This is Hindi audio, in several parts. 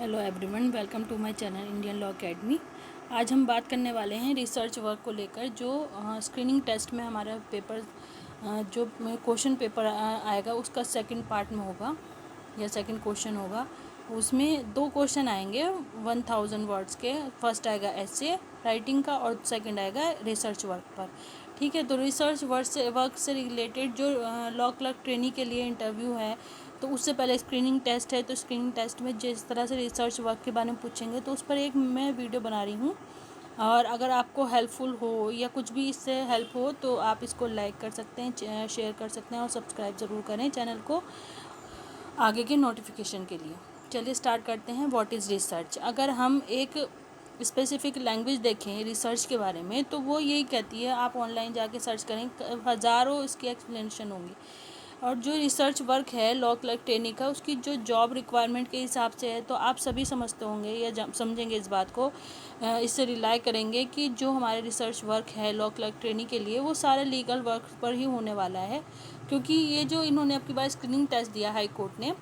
Hello everyone, welcome to my channel Indian law academy. आज हम बात करने वाले हैं रिसर्च वर्क को लेकर। जो स्क्रीनिंग टेस्ट में हमारा पेपर जो क्वेश्चन पेपर आएगा उसका सेकंड पार्ट में होगा या सेकंड क्वेश्चन होगा। उसमें दो क्वेश्चन आएंगे 1000 वर्ड्स के। फर्स्ट आएगा एसे राइटिंग का और सेकंड आएगा रिसर्च वर्क पर। ठीक है, तो रिसर्च वर्क से रिलेटेड जो लॉ क्लर्क ट्रेनी के लिए इंटरव्यू है तो उससे पहले स्क्रीनिंग टेस्ट है। तो स्क्रीनिंग टेस्ट में जिस तरह से रिसर्च वर्क के बारे में पूछेंगे तो उस पर एक मैं वीडियो बना रही हूँ। और अगर आपको हेल्पफुल हो या कुछ भी इससे हेल्प हो तो आप इसको लाइक कर सकते हैं, शेयर कर सकते हैं और सब्सक्राइब ज़रूर करें चैनल को आगे के नोटिफिकेशन के लिए। चलिए स्टार्ट करते हैं। What is research. अगर हम एक स्पेसिफिक लैंग्वेज देखें रिसर्च के बारे में तो वो यही कहती है, आप ऑनलाइन जाके सर्च करें, हज़ारों इसकी एक्सप्लेनेशन होंगी। और जो रिसर्च वर्क है लॉ क्लर्क ट्रेनी का, उसकी जो जॉब रिक्वायरमेंट के हिसाब से है तो आप सभी समझते होंगे या समझेंगे इस बात को, इससे रिलाई करेंगे कि जो हमारे रिसर्च वर्क है लॉ क्लर्क ट्रेनी के लिए वो सारे लीगल वर्क पर ही होने वाला है। क्योंकि ये जो इन्होंने आपकी बार स्क्रीनिंग टेस्ट दिया हाई कोर्ट ने,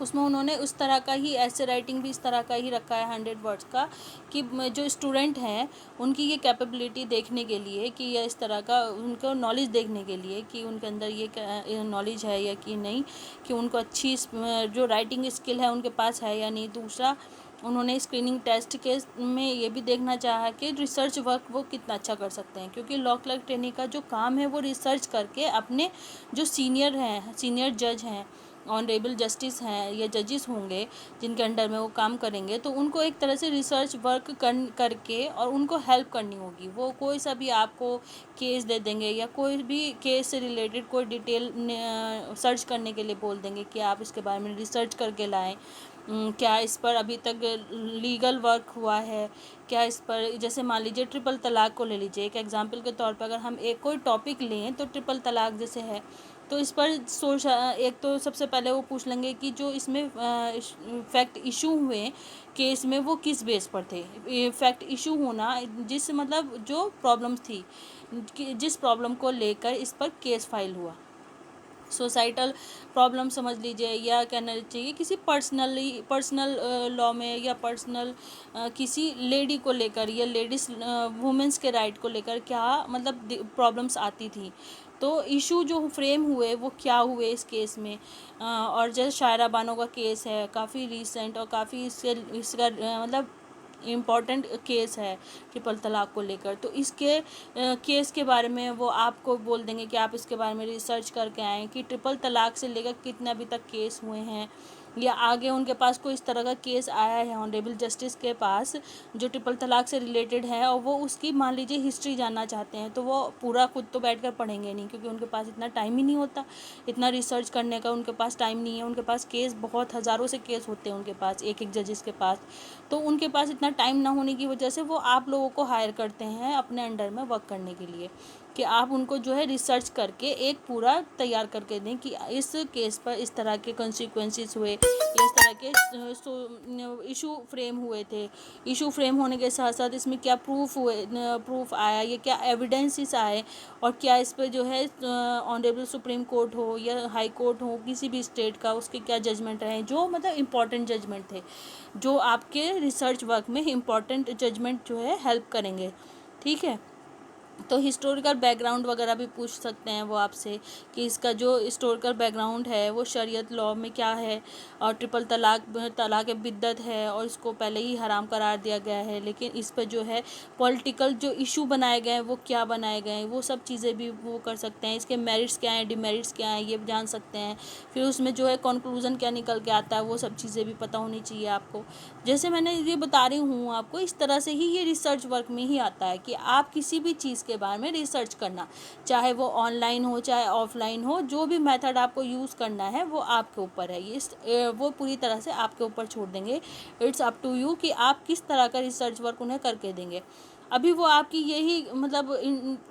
उसमें उन्होंने उस तरह का ही ऐसे राइटिंग भी इस तरह का ही रखा है 100 वर्ड्स का, कि जो स्टूडेंट हैं उनकी ये कैपेबिलिटी देखने के लिए कि या इस तरह का उनको नॉलेज देखने के लिए कि उनके अंदर ये नॉलेज है या कि नहीं, कि उनको अच्छी जो राइटिंग स्किल है उनके पास है या नहीं। दूसरा, उन्होंने स्क्रीनिंग टेस्ट के में ये भी देखना चाहा कि रिसर्च वर्क वो कितना अच्छा कर सकते हैं, क्योंकि लॉ क्लर्क ट्रेनी का जो काम है वो रिसर्च करके अपने जो सीनियर जज हैं, ऑनरेबल जस्टिस हैं या जजेस होंगे जिनके अंडर में वो काम करेंगे, तो उनको एक तरह से रिसर्च वर्क करके और उनको हेल्प करनी होगी। वो कोई सा भी आपको केस दे देंगे या कोई भी केस से रिलेटेड कोई डिटेल सर्च करने के लिए बोल देंगे कि आप इसके बारे में रिसर्च करके लाएं। क्या इस पर अभी तक लीगल वर्क हुआ है, क्या इस पर, जैसे मान लीजिए ट्रिपल तलाक को ले लीजिए एक एग्जांपल के तौर पर। अगर हम एक कोई टॉपिक लें तो ट्रिपल तलाक जैसे है तो इस पर एक तो सबसे पहले वो पूछ लेंगे कि जो इसमें फैक्ट इशू हुए केस में वो किस बेस पर थे। फैक्ट इशू होना जिस मतलब जो प्रॉब्लम्स थी, जिस प्रॉब्लम को लेकर इस पर केस फाइल हुआ, सोसाइटल प्रॉब्लम समझ लीजिए, या कहना चाहिए किसी पर्सनल लॉ में या पर्सनल किसी लेडी को लेकर या लेडीज़ वुमेंस के राइट को लेकर क्या मतलब प्रॉब्लम्स आती थी। तो इशू जो फ्रेम हुए वो क्या हुए इस केस में। और जैसे शायरा बानो का केस है काफ़ी रीसेंट और काफ़ी इसका मतलब इम्पॉर्टेंट केस है ट्रिपल तलाक को लेकर। तो इसके केस के बारे में वो आपको बोल देंगे कि आप इसके बारे में रिसर्च करके आएँ कि ट्रिपल तलाक से लेकर कितने अभी तक केस हुए हैं, या आगे उनके पास कोई इस तरह का केस आया है ऑनरेबल जस्टिस के पास जो ट्रिपल तलाक से रिलेटेड है और वो उसकी मान लीजिए हिस्ट्री जानना चाहते हैं। तो वो पूरा खुद तो बैठकर पढ़ेंगे नहीं, क्योंकि उनके पास इतना टाइम ही नहीं होता, इतना रिसर्च करने का उनके पास टाइम नहीं है। उनके पास केस बहुत हज़ारों से केस होते हैं उनके पास, एक एक जजेस के पास। तो उनके पास इतना टाइम ना होने की वजह से वो आप लोगों को हायर करते हैं अपने अंडर में वर्क करने के लिए, कि आप उनको जो है रिसर्च करके एक पूरा तैयार करके दें कि इस केस पर इस तरह के कॉन्सिक्वेंसेस हुए, इस तरह के इशू फ्रेम हुए थे। इशू फ्रेम होने के साथ साथ इसमें क्या प्रूफ आया, ये क्या एविडेंसेस आए, और क्या इस पर जो है ऑनरेबल सुप्रीम कोर्ट हो या हाई कोर्ट हो किसी भी स्टेट का, उसके क्या जजमेंट रहे, जो मतलब इम्पॉर्टेंट जजमेंट थे, जो आपके रिसर्च वर्क में इम्पॉर्टेंट जजमेंट जो है हेल्प करेंगे। ठीक है, तो हिस्टोरिकल बैकग्राउंड वगैरह भी पूछ सकते हैं वो आपसे कि इसका जो हिस्टोरिकल बैकग्राउंड है वो शरीयत लॉ में क्या है, और ट्रिपल तलाक बिद्दत है और इसको पहले ही हराम करार दिया गया है, लेकिन इस पर जो है पॉलिटिकल जो इशू बनाए गए हैं वो क्या बनाए गए हैं, वो सब चीज़ें भी वो कर सकते हैं। इसके मेरिट्स क्या हैं, डिमेरिट्स क्या हैं, ये जान सकते हैं। फिर उसमें जो है कंक्लूजन क्या निकल के आता है वो सब चीज़ें भी पता होनी चाहिए आपको। जैसे मैंने ये बता रही हूँ आपको, इस तरह से ही ये रिसर्च वर्क में ही आता है कि आप किसी भी चीज़ के बारे में रिसर्च करना, चाहे वो ऑनलाइन हो चाहे ऑफलाइन हो, जो भी मेथड आपको यूज़ करना है वो आपके ऊपर है। ये वो पूरी तरह से आपके ऊपर छोड़ देंगे। इट्स अप टू यू कि आप किस तरह का रिसर्च वर्क उन्हें करके देंगे। अभी वो आपकी यही मतलब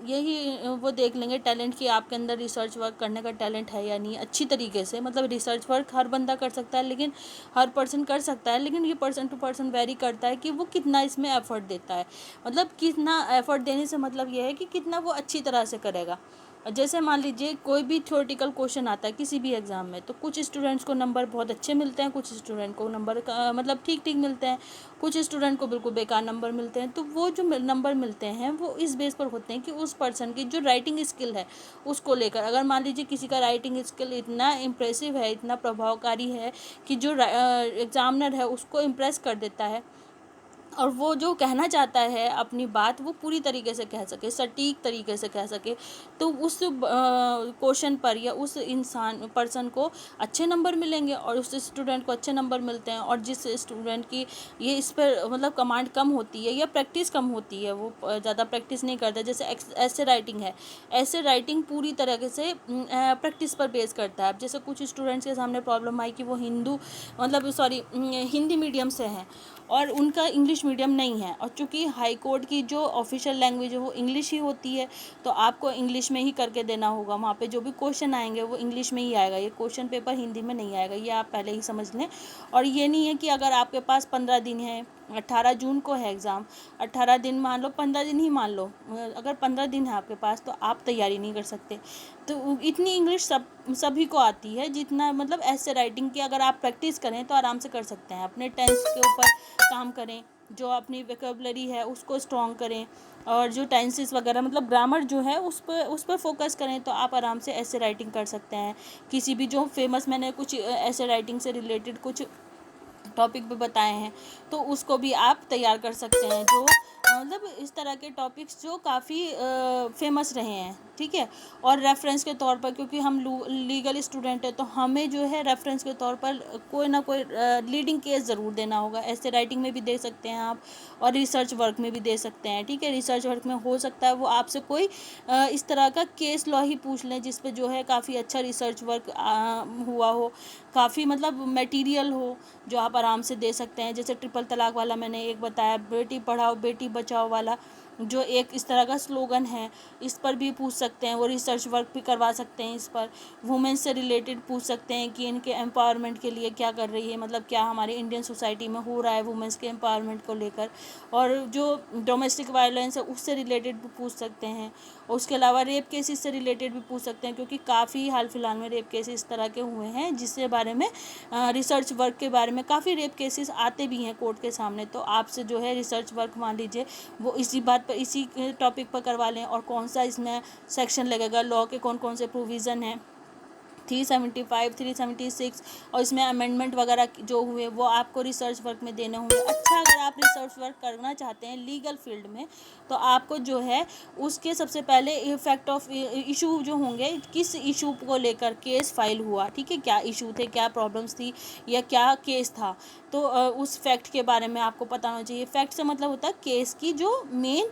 यही वो देख लेंगे टैलेंट कि आपके अंदर रिसर्च वर्क करने का टैलेंट है या नहीं अच्छी तरीके से। मतलब रिसर्च वर्क हर बंदा कर सकता है, लेकिन हर पर्सन कर सकता है, लेकिन ये पर्सन टू पर्सन वेरी करता है कि वो कितना इसमें एफर्ट देता है। मतलब कितना एफर्ट देने से मतलब ये है कि कितना वो अच्छी तरह से करेगा। जैसे मान लीजिए कोई भी थ्योरेटिकल क्वेश्चन आता है किसी भी एग्ज़ाम में, तो कुछ स्टूडेंट्स को नंबर बहुत अच्छे मिलते हैं, कुछ स्टूडेंट को नंबर मतलब ठीक ठीक मिलते हैं, कुछ स्टूडेंट को बिल्कुल बेकार नंबर मिलते हैं। तो वो जो नंबर मिलते हैं वो इस बेस पर होते हैं कि उस पर्सन की जो राइटिंग स्किल है उसको लेकर। अगर मान लीजिए किसी का राइटिंग स्किल इतना इम्प्रेसिव है, इतना प्रभावकारी है कि जो एग्ज़ामिनर है उसको इम्प्रेस कर देता है, और वो जो कहना चाहता है अपनी बात वो पूरी तरीके से कह सके, सटीक तरीके से कह सके, तो उस क्वेश्चन पर या उस इंसान पर्सन को अच्छे नंबर मिलेंगे और उस स्टूडेंट को अच्छे नंबर मिलते हैं। और जिस स्टूडेंट की ये इस पर मतलब कमांड कम होती है या प्रैक्टिस कम होती है, वो ज़्यादा प्रैक्टिस नहीं करता, जैसे ऐसे राइटिंग है, ऐसे राइटिंग पूरी तरीके से प्रैक्टिस पर बेस करता है। अब जैसे कुछ स्टूडेंट्स के सामने प्रॉब्लम आई कि वो हिंदी मीडियम से हैं और उनका इंग्लिश मीडियम नहीं है, और चूंकि हाई कोर्ट की जो ऑफिशियल लैंग्वेज है वो इंग्लिश ही होती है, तो आपको इंग्लिश में ही करके देना होगा। वहाँ पे जो भी क्वेश्चन आएंगे वो इंग्लिश में ही आएगा, ये क्वेश्चन पेपर हिंदी में नहीं आएगा, ये आप पहले ही समझ लें। और ये नहीं है कि अगर आपके पास 15 दिन है, 18 जून को है एग्ज़ाम, 18 दिन मान लो, 15 दिन ही मान लो, अगर 15 दिन है आपके पास तो आप तैयारी नहीं कर सकते। तो इतनी इंग्लिश सभी को आती है जितना मतलब ऐसे राइटिंग की अगर आप प्रैक्टिस करें तो आराम से कर सकते हैं। अपने टेंस के ऊपर काम करें, जो अपनी वोकैबुलरी है उसको स्ट्रॉन्ग करें, और जो टेंसेस वगैरह मतलब ग्रामर जो है उस पर फोकस करें, तो आप आराम से ऐसे राइटिंग कर सकते हैं। किसी भी जो फेमस मैंने कुछ ऐसे राइटिंग से रिलेटेड कुछ टॉपिक भी बताए हैं, तो उसको भी आप तैयार कर सकते हैं, जो मतलब इस तरह के टॉपिक्स जो काफ़ी फेमस रहे हैं, ठीक है। और रेफरेंस के तौर पर, क्योंकि हम लीगल स्टूडेंट हैं, तो हमें जो है रेफरेंस के तौर पर कोई ना कोई लीडिंग केस ज़रूर देना होगा। ऐसे राइटिंग में भी दे सकते हैं आप, और रिसर्च वर्क में भी दे सकते हैं, ठीक है। रिसर्च वर्क में हो सकता है वो आपसे कोई इस तरह का केस लॉ ही पूछ लें जिस पे जो है काफ़ी अच्छा रिसर्च वर्क हुआ हो, काफ़ी मतलब मटेरियल हो, जो आप आराम से दे सकते हैं। जैसे ट्रिपल तलाक वाला मैंने एक बताया, बेटी पढ़ाओ बेटी बचाओ वाला जो एक इस तरह का स्लोगन है, इस पर भी पूछ सकते हैं, वो रिसर्च वर्क भी करवा सकते हैं। इस पर वुमेन से रिलेटेड पूछ सकते हैं कि इनके एम्पावरमेंट के लिए क्या कर रही है, मतलब क्या हमारे इंडियन सोसाइटी में हो रहा है वुमेन्स के एम्पावरमेंट को लेकर, और जो डोमेस्टिक वायलेंस है उससे रिलेटेड भी पूछ सकते हैं। और उसके अलावा रेप केसेस से रिलेटेड भी पूछ सकते हैं, क्योंकि काफ़ी हाल फिलहाल में रेप केसेस इस तरह के हुए हैं जिसके बारे में रिसर्च वर्क के बारे में काफ़ी रेप केसेस आते भी हैं कोर्ट के सामने। तो आपसे जो है रिसर्च वर्क मान लीजिए वो इसी बात पर, इसी टॉपिक पर करवा लें, और कौन सा इसमें सेक्शन लगेगा, लॉ के कौन कौन से प्रोविज़न हैं, 375, 376, और इसमें अमेंडमेंट वगैरह जो हुए वो आपको रिसर्च वर्क में देने होंगे। अच्छा, अगर आप रिसर्च वर्क करना चाहते हैं लीगल फील्ड में, तो आपको जो है उसके सबसे पहले इफेक्ट ऑफ इशू जो होंगे, किस इशू को लेकर केस फाइल हुआ, ठीक है, क्या इशू थे, क्या प्रॉब्लम्स थी, या क्या केस था, तो उस फैक्ट के बारे में आपको पता होना चाहिए। फैक्ट से मतलब होता है केस की जो मेन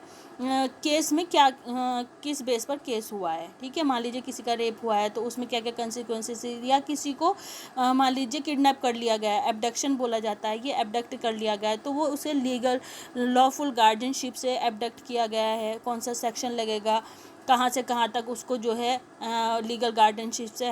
केस में क्या किस बेस पर केस हुआ है, ठीक है। मान लीजिए किसी का रेप हुआ है तो उसमें क्या क्या कंसिक्वेंसेस है, या किसी को मान लीजिए किडनैप कर लिया गया है, एब्डक्शन बोला जाता है, ये एब्डक्ट कर लिया गया है, तो वो उसे लीगल लॉफुल गार्जियनशिप से एब्डक्ट किया गया है, कौन सा सेक्शन लगेगा, कहाँ से कहाँ तक उसको जो है लीगल गार्डियनशिप से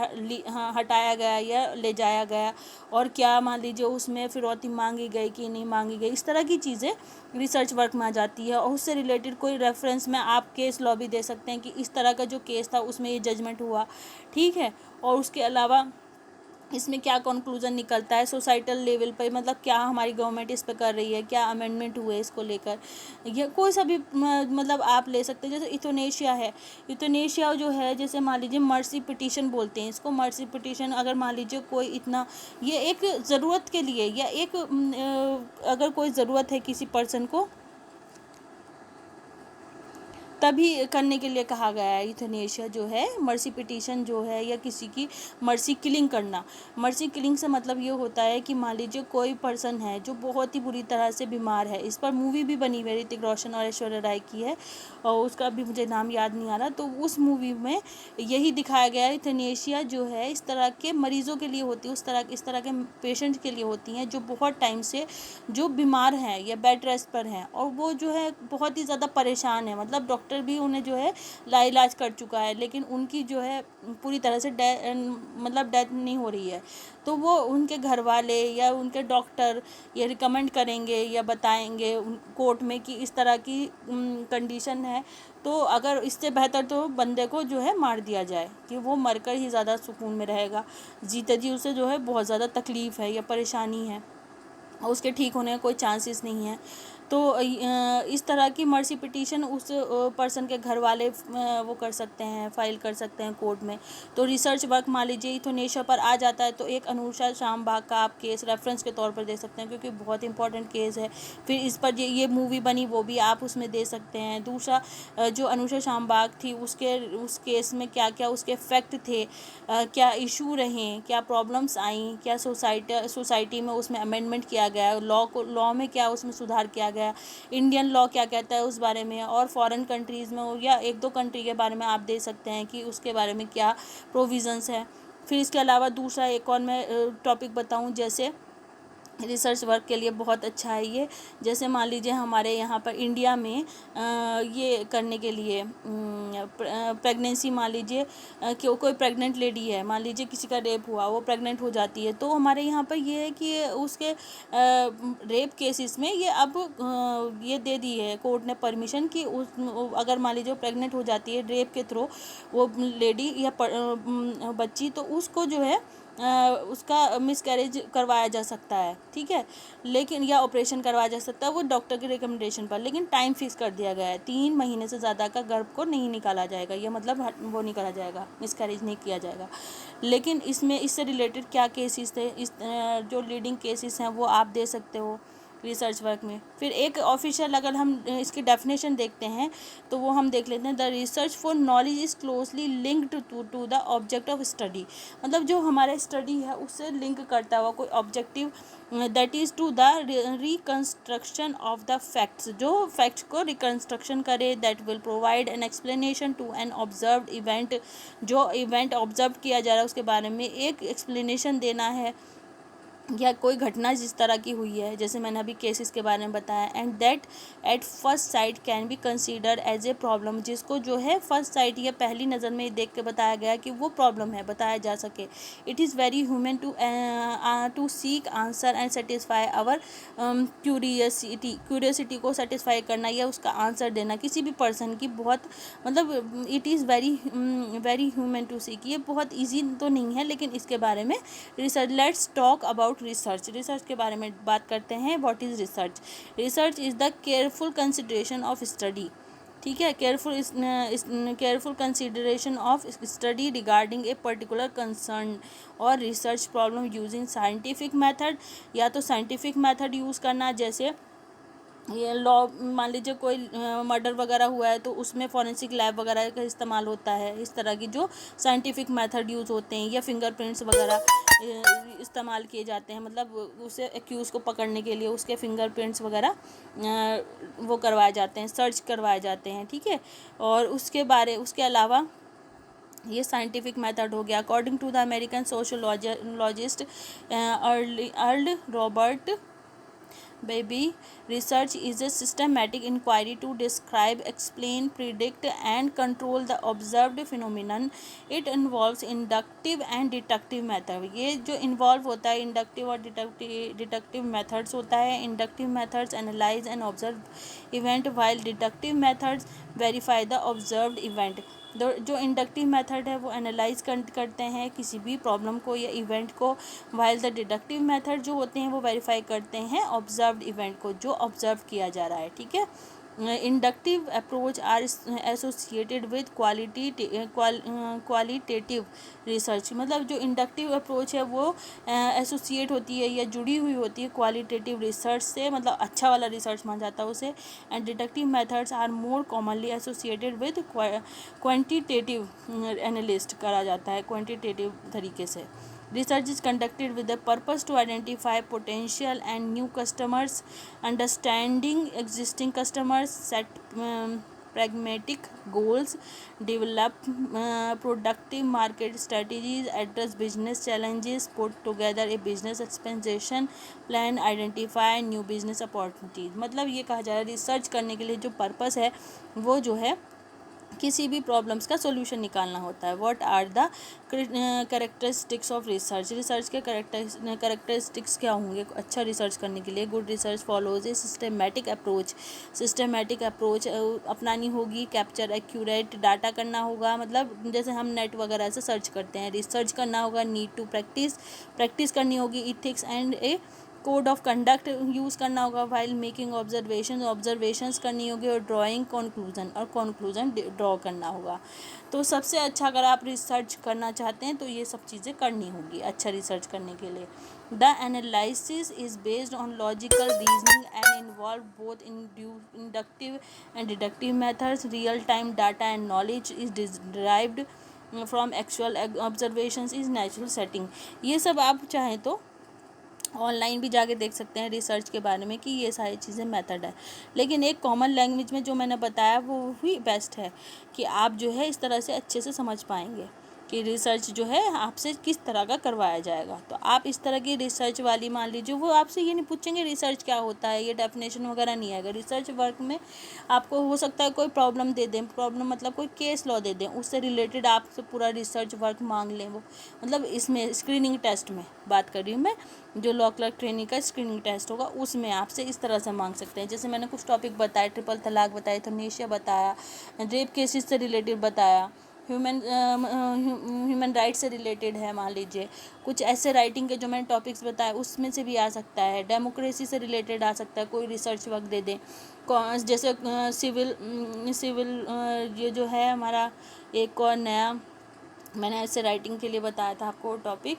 हटाया गया या ले जाया गया, और क्या मान लीजिए उसमें फिरौती मांगी गई कि नहीं मांगी गई, इस तरह की चीज़ें रिसर्च वर्क में आ जाती है। और उससे रिलेटेड कोई रेफरेंस में आप केस लॉ भी दे सकते हैं कि इस तरह का जो केस था उसमें ये जजमेंट हुआ, ठीक है। और उसके अलावा इसमें क्या कंक्लूजन निकलता है सोसाइटल लेवल पर, मतलब क्या हमारी गवर्नमेंट इस पर कर रही है, क्या अमेंडमेंट हुए इसको लेकर, या कोई सा भी मतलब आप ले सकते हैं। जैसे यूथनेशिया है, यूथनेशिया जो है, जैसे मान लीजिए मर्सी पिटीशन बोलते हैं इसको, मर्सी पिटीशन, अगर मान लीजिए कोई इतना, ये एक ज़रूरत के लिए, या एक अगर कोई ज़रूरत है किसी पर्सन को तभी करने के लिए कहा गया है। यूथनेशिया जो है, मर्सी पिटीशन जो है, या किसी की मर्सी किलिंग करना। मर्सी किलिंग से मतलब ये होता है कि मान लीजिए कोई पर्सन है जो बहुत ही बुरी तरह से बीमार है, इस पर मूवी भी बनी हुई है, ऋतिक रोशन और ऐश्वर्या राय की है, और उसका भी मुझे नाम याद नहीं आ रहा, तो उस मूवी में यही दिखाया गया है। यूथनेशिया जो है इस तरह के मरीज़ों के लिए होती है, इस तरह के पेशेंट के लिए होती हैं जो बहुत टाइम से जो बीमार हैं या बेड रेस्ट पर हैं, और वो जो है बहुत ही ज़्यादा परेशान है, मतलब डॉक्टर भी उन्हें जो है लाइलाज कर चुका है, लेकिन उनकी जो है पूरी तरह से मतलब डेथ नहीं हो रही है। तो वो उनके घर वाले या उनके डॉक्टर ये रिकमेंड करेंगे या बताएंगे कोर्ट में कि इस तरह की कंडीशन है, तो अगर इससे बेहतर तो बंदे को जो है मार दिया जाए कि वो मरकर ही ज़्यादा सुकून में रहेगा। जीते जी उसे जो है बहुत ज़्यादा तकलीफ़ है या परेशानी है, उसके ठीक होने का कोई चांसेस नहीं है। तो इस तरह की मर्सी पिटीशन उस पर्सन के घर वाले वो कर सकते हैं, फाइल कर सकते हैं कोर्ट में। तो रिसर्च वर्क मान लीजिए यूथनेशिया पर आ जाता है, तो एक अनुषा शामबाग का आप केस रेफरेंस के तौर पर दे सकते हैं, क्योंकि बहुत इंपॉर्टेंट केस है। फिर इस पर ये मूवी बनी, वो भी आप उसमें दे सकते हैं। दूसरा जो अनुषा शामबाग थी उस केस में क्या क्या उसके फैक्ट थे, क्या इशू रहे, क्या प्रॉब्लम्स आई, क्या सोसाइटी में उसमें अमेंडमेंट किया गया, लॉ में क्या उसमें सुधार किया गया, इंडियन लॉ क्या कहता है उस बारे में, और फॉरेन कंट्रीज़ में हो या एक दो कंट्री के बारे में आप दे सकते हैं कि उसके बारे में क्या प्रोविज़न्स है। फिर इसके अलावा दूसरा एक और मैं टॉपिक बताऊं, जैसे रिसर्च वर्क के लिए बहुत अच्छा है ये। जैसे मान लीजिए हमारे यहाँ पर इंडिया में ये करने के लिए प्रेगनेंसी, मान लीजिए कि कोई प्रेग्नेंट लेडी है, मान लीजिए किसी का रेप हुआ, वो प्रेग्नेंट हो जाती है, तो हमारे यहाँ पर ये है कि उसके रेप केसेस में ये अब ये दे दी है कोर्ट ने परमिशन कि उस अगर मान लीजिए प्रेग्नेंट हो जाती है रेप के थ्रू वो लेडी या बच्ची, तो उसको जो है उसका मिसकैरेज करवाया जा सकता है, ठीक है, लेकिन या ऑपरेशन करवाया जा सकता है वो डॉक्टर की रिकमेंडेशन पर, लेकिन टाइम फिक्स कर दिया गया है, 3 महीने से ज़्यादा का गर्भ को नहीं निकाला जाएगा, ये मतलब वो नहीं करा जाएगा, मिसकैरेज नहीं किया जाएगा। लेकिन इसमें इससे रिलेटेड क्या केसेस थे, इस जो लीडिंग केसेस हैं वो आप दे सकते हो रिसर्च वर्क में। फिर एक ऑफिशियल अगर हम इसकी डेफिनेशन देखते हैं तो वो हम देख लेते हैं, the research for knowledge is closely linked to the object of study, मतलब जो हमारा स्टडी है उससे लिंक करता हुआ कोई objective, that is to the reconstruction of the facts, जो फैक्ट्स को रिकन्स्ट्रक्शन करे, that will provide an explanation to an observed event, जो इवेंट ऑब्जर्व किया जा रहा है उसके बारे में एक एक्सप्लेनेशन देना है, या कोई घटना जिस तरह की हुई है, जैसे मैंने अभी केसेस के बारे में बताया, and that at first sight can be considered as a problem, जिसको जो है फर्स्ट साइट या पहली नज़र में देख के बताया गया कि वो प्रॉब्लम है, बताया जा सके। It is very human to seek answer and satisfy our curiosity को सेटिस्फाई करना या उसका आंसर देना किसी भी पर्सन की बहुत मतलब it is very human to seek, ये बहुत ईजी तो नहीं है, लेकिन इसके बारे में research. Let's talk about research के बारे में बात करते हैं। What is research? Research is the careful consideration of study, ठीक है, careful consideration of study regarding a particular concern और research problem using scientific method, या तो साइंटिफिक मेथड यूज़ करना, जैसे ये लॉ मान लीजिए कोई मर्डर वगैरह हुआ है तो उसमें फॉरेंसिक लैब वगैरह का इस्तेमाल होता है, इस तरह की जो साइंटिफिक मेथड यूज़ होते हैं, या फिंगरप्रिंट्स वगैरह इस्तेमाल किए जाते हैं, मतलब उसे एक्यूज़ को पकड़ने के लिए उसके फिंगरप्रिंट्स वगैरह वो करवाए जाते हैं, सर्च करवाए जाते हैं, ठीक है। और उसके अलावा ये साइंटिफिक मेथड हो गया। According to the American sociologist Earl Robert Baby, research is a systematic inquiry to describe, explain, predict, and control the observed phenomenon. It involves inductive and deductive method. ये जो involve होता है inductive और deductive methods होता है. Inductive methods analyze and observe event, while deductive methods verify the observed event. जो इंडक्टिव मेथड है वो एनालाइज करते हैं किसी भी प्रॉब्लम को या इवेंट को, वाइल द डिडक्टिव मेथड जो होते हैं वो वेरीफाई करते हैं ऑब्जर्व्ड इवेंट को, जो ऑब्जर्व किया जा रहा है, ठीक है। Inductive approach are associated with qualitative research, मतलब जो इंडक्टिव अप्रोच है वो एसोसिएट होती है या जुड़ी हुई होती है क्वालिटेटिव रिसर्च से, मतलब अच्छा वाला रिसर्च माना जाता है उसे। And deductive methods are more commonly associated with quantitative analyst करा जाता है, क्वांटिटेटिव तरीके से। Research is conducted with the purpose to identify potential and new customers, understanding existing customers, set pragmatic goals, develop productive market strategies, address business challenges, put together a business expansion plan, identify new business opportunities। मतलब ये कहा जा रहा है रिसर्च करने के लिए जो पर्पस है वो जो है किसी भी प्रॉब्लम्स का सॉल्यूशन निकालना होता है। What are the characteristics of research, research के कैरेक्टरिस्टिक्स क्या होंगे अच्छा रिसर्च करने के लिए। Good research follows a systematic approach, systematic approach अपनानी होगी। कैप्चर एक्यूरेट डाटा करना होगा, मतलब जैसे हम नेट वगैरह से सर्च करते हैं, रिसर्च करना होगा। नीड टू प्रैक्टिस करनी होगी। Ethics and A code of conduct use करना होगा। वाइल मेकिंग ऑब्जर्वेशंस करनी होगी। और ड्राइंग कंक्लूजन ड्रॉ करना होगा। तो सबसे अच्छा अगर आप रिसर्च करना चाहते हैं तो ये सब चीज़ें करनी होगी अच्छा रिसर्च करने के लिए। The analysis is based on logical reasoning and involve both inductive and deductive methods. Real time data and knowledge is derived from actual observations is natural setting. ये सब आप चाहें तो ऑनलाइन भी जाके देख सकते हैं रिसर्च के बारे में कि ये सारी चीज़ें मेथड है, लेकिन एक कॉमन लैंग्वेज में जो मैंने बताया वो ही बेस्ट है कि आप जो है इस तरह से अच्छे से समझ पाएंगे कि रिसर्च जो है आपसे किस तरह का करवाया जाएगा। तो आप इस तरह की रिसर्च वाली मान लीजिए, वो आपसे ये नहीं पूछेंगे रिसर्च क्या होता है, ये डेफिनेशन वगैरह नहीं आएगा। रिसर्च वर्क में आपको हो सकता है कोई प्रॉब्लम दे दें, प्रॉब्लम मतलब कोई केस लॉ दे दें, उससे रिलेटेड आपसे पूरा रिसर्च वर्क मांग लें। वो मतलब इसमें स्क्रीनिंग टेस्ट में बात कर रही हूँ मैं, जो लॉ क्लर्क ट्रेनिंग का स्क्रीनिंग टेस्ट होगा उसमें आपसे इस तरह से मांग सकते हैं। जैसे मैंने कुछ टॉपिक बताए, ट्रिपल तलाक बताया, यूथनेशिया बताया, रेप केसेस से रिलेटेड बताया, ह्यूमन राइट्स से रिलेटेड है, मान लीजिए कुछ ऐसे राइटिंग के जो मैंने टॉपिक्स बताए उसमें से भी आ सकता है। डेमोक्रेसी से रिलेटेड आ सकता है, कोई रिसर्च वर्क दे दें। जैसे सिविल ये जो है हमारा एक और नया मैंने ऐसे राइटिंग के लिए बताया था आपको टॉपिक,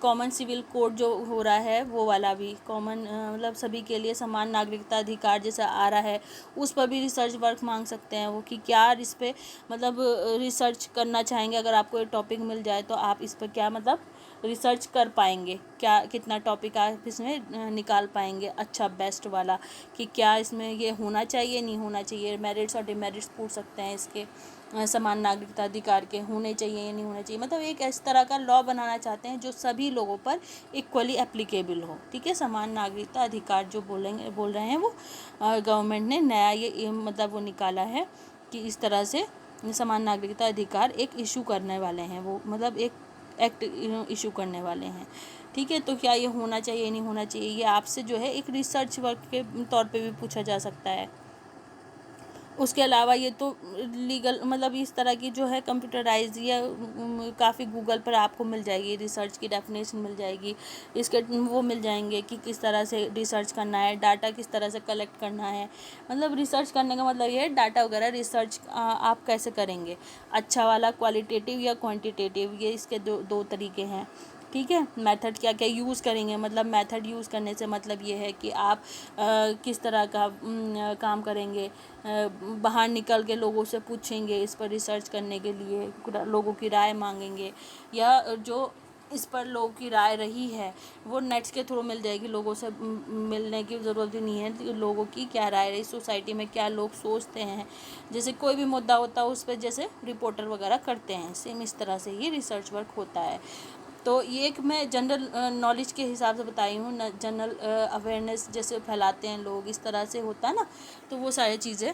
कॉमन सिविल कोड जो हो रहा है वो वाला भी कॉमन मतलब सभी के लिए समान नागरिकता अधिकार जैसा आ रहा है, उस पर भी रिसर्च वर्क मांग सकते हैं वो कि क्या इस पर मतलब रिसर्च करना चाहेंगे। अगर आपको ये टॉपिक मिल जाए तो आप इस पर क्या मतलब रिसर्च कर पाएंगे, क्या कितना टॉपिक आप इसमें निकाल पाएंगे अच्छा बेस्ट वाला, कि क्या इसमें ये होना चाहिए नहीं होना चाहिए। मेरिट्स और डिमेरिट्स पूछ सकते हैं इसके, समान नागरिकता अधिकार के होने चाहिए या नहीं होने चाहिए। मतलब एक इस तरह का लॉ बनाना चाहते हैं जो सभी लोगों पर इक्वली एप्लीकेबल हो। ठीक है, समान नागरिकता अधिकार जो बोल रहे हैं वो गवर्नमेंट ने नया ये मतलब वो निकाला है कि इस तरह से समान नागरिकता अधिकार एक इशू करने वाले हैं, वो मतलब एक एक्ट इशू करने वाले हैं। ठीक है, तो क्या ये होना चाहिए नहीं होना चाहिए, ये आपसे जो है एक रिसर्च वर्क के तौर पे भी पूछा जा सकता है। उसके अलावा ये तो लीगल मतलब इस तरह की जो है कंप्यूटराइज या काफ़ी गूगल पर आपको मिल जाएगी, रिसर्च की डेफिनेशन मिल जाएगी, इसके वो मिल जाएंगे कि किस तरह से रिसर्च करना है, डाटा किस तरह से कलेक्ट करना है। मतलब रिसर्च करने का मतलब ये है डाटा वगैरह रिसर्च आप कैसे करेंगे, अच्छा वाला क्वालिटेटिव या क्वांटिटेटिव, ये इसके दो तरीके हैं। ठीक है, मेथड क्या क्या यूज़ करेंगे, मतलब मेथड यूज़ करने से मतलब ये है कि आप किस तरह का काम करेंगे, बाहर निकल के लोगों से पूछेंगे इस पर रिसर्च करने के लिए, लोगों की राय मांगेंगे, या जो इस पर लोगों की राय रही है वो नेट्स के थ्रू मिल जाएगी, लोगों से मिलने की ज़रूरत ही नहीं है। लोगों की क्या राय रही, सोसाइटी में क्या लोग सोचते हैं, जैसे कोई भी मुद्दा होता है उस पर जैसे रिपोर्टर वगैरह करते हैं, सेम इस तरह से ये रिसर्च वर्क होता है। तो ये एक मैं जनरल नॉलेज के हिसाब से बताई हूँ, जनरल अवेयरनेस जैसे फैलाते हैं लोग इस तरह से होता है ना, तो वो सारी चीज़ें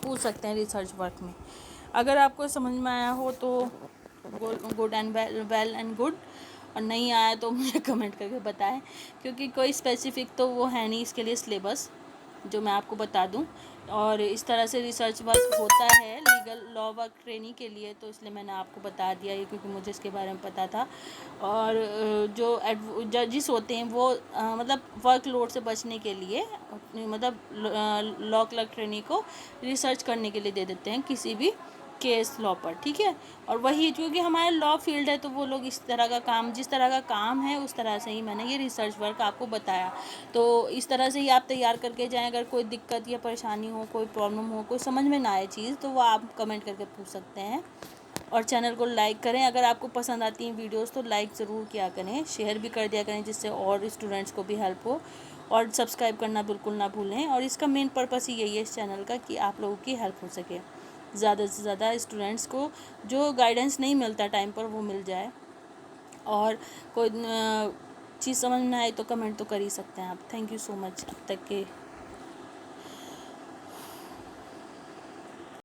पूछ सकते हैं रिसर्च वर्क में। अगर आपको समझ में आया हो तो good and well and good, और नहीं आया तो मुझे कमेंट करके बताएं, क्योंकि कोई स्पेसिफिक तो वो है नहीं इसके लिए सिलेबस जो मैं आपको बता दूं। और इस तरह से रिसर्च वर्क होता है लीगल लॉ वर्क ट्रेनिंग के लिए, तो इसलिए मैंने आपको बता दिया ये, क्योंकि मुझे इसके बारे में पता था। और जो जजेस होते हैं वो मतलब वर्कलोड से बचने के लिए मतलब लॉ क्लर्क ट्रेनिंग को रिसर्च करने के लिए दे देते हैं किसी भी केस लॉ पर। ठीक है, और वही क्योंकि हमारे लॉ फील्ड है तो वो लोग इस तरह का काम, जिस तरह का काम है उस तरह से ही मैंने ये रिसर्च वर्क आपको बताया। तो इस तरह से ही आप तैयार करके जाएं। अगर कोई दिक्कत या परेशानी हो, कोई प्रॉब्लम हो, कोई समझ में ना आए चीज़, तो वो आप कमेंट करके पूछ सकते हैं। और चैनल को लाइक करें, अगर आपको पसंद आती हैं वीडियोस तो लाइक ज़रूर किया करें, शेयर भी कर दिया करें जिससे और स्टूडेंट्स को भी हेल्प हो। और सब्सक्राइब करना बिल्कुल ना भूलें। और इसका मेन पर्पस ही यही है इस चैनल का कि आप लोगों की हेल्प हो सके, ज़्यादा से ज़्यादा स्टूडेंट्स को जो गाइडेंस नहीं मिलता टाइम पर वो मिल जाए। और कोई चीज़ समझ में आए तो कमेंट तो कर ही सकते हैं आप। थैंक यू सो मच अब तक के